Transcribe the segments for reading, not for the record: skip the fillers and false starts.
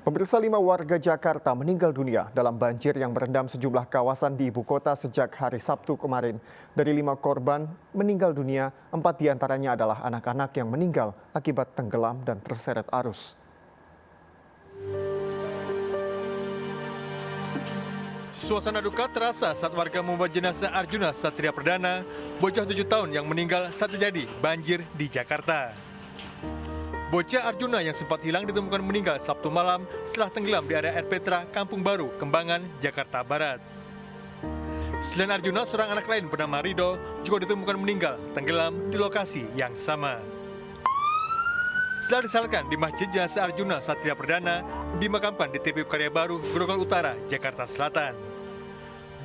Pemirsa, 5 warga Jakarta meninggal dunia dalam banjir yang merendam sejumlah kawasan di ibu kota sejak hari Sabtu kemarin. Dari 5 korban meninggal dunia, 4 diantaranya adalah anak-anak yang meninggal akibat tenggelam dan terseret arus. Suasana duka terasa saat warga membawa jenazah Arjuna Satria Perdana, bocah 7 tahun yang meninggal saat terjadi banjir di Jakarta. Bocah Arjuna yang sempat hilang ditemukan meninggal Sabtu malam setelah tenggelam di area air Petra, Kampung Baru, Kembangan, Jakarta Barat. Selain Arjuna, seorang anak lain bernama Rido juga ditemukan meninggal tenggelam di lokasi yang sama. Setelah disalurkan di Masjid Jenazah Arjuna Satria Perdana, dimakamkan di TPU Karya Baru, Grogol Utara, Jakarta Selatan.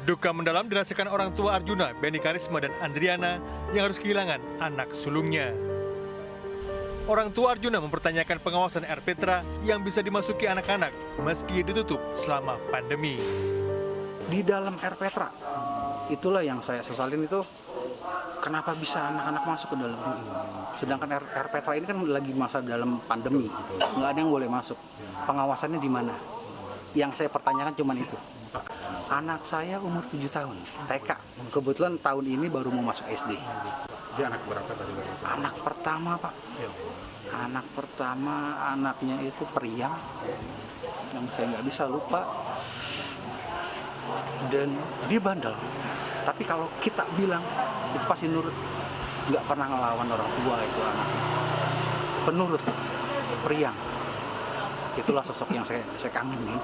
Duka mendalam dirasakan orang tua Arjuna, Benny Karisma dan Andriana, yang harus kehilangan anak sulungnya. Orang tua Arjuna mempertanyakan pengawasan air Petra yang bisa dimasuki anak-anak meski ditutup selama pandemi. Di dalam air Petra, itulah yang saya sesalin itu, kenapa bisa anak-anak masuk ke dalam ini. Sedangkan air Petra ini kan lagi masa dalam pandemi, nggak ada yang boleh masuk. Pengawasannya di mana? Yang saya pertanyakan cuma itu. Anak saya umur 7 tahun, TK. Kebetulan tahun ini baru mau masuk SD. Dia anak berapa tadi? Anak pertama, Pak. Anak pertama, anaknya itu Priang, yang saya nggak bisa lupa. Dan dia bandel. Tapi kalau kita bilang, itu pasti nurut. Nggak pernah ngelawan orang tua itu anaknya. Penurut, Priang. Itulah sosok yang saya kangen nih.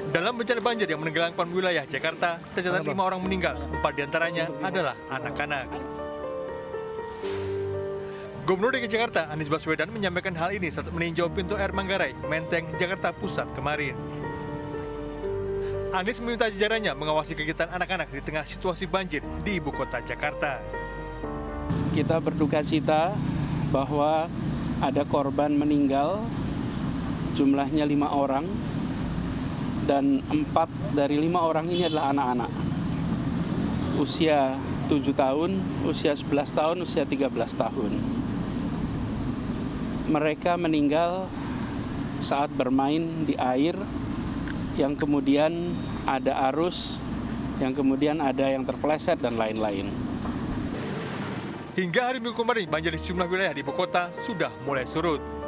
Dalam bencana banjir yang menenggelamkan wilayah Jakarta, tercatat 5 orang meninggal, 4 diantaranya adalah anak-anak. Gubernur DKI Jakarta Anies Baswedan menyampaikan hal ini saat meninjau pintu air Manggarai, Menteng, Jakarta Pusat kemarin. Anies meminta jajarannya mengawasi kegiatan anak-anak di tengah situasi banjir di ibu kota Jakarta. Kita berduka cita bahwa ada korban meninggal, jumlahnya 5 orang, dan 4 dari 5 orang ini adalah anak-anak. Usia 7 tahun, usia 11 tahun, usia 13 tahun. Mereka meninggal saat bermain di air, yang kemudian ada arus, yang kemudian ada yang terpeleset dan lain-lain. Hingga hari Minggu kemarin, banjir di sejumlah wilayah di ibu kota sudah mulai surut.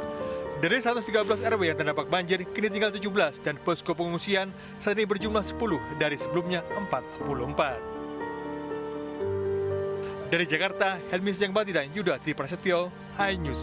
Dari 113 RW yang terdampak banjir, kini tinggal 17 dan posko pengungsian saat ini berjumlah 10 dari sebelumnya 44. Dari Jakarta, Helmi Sejang Bati dan Yuda Triprasetyo, iNews.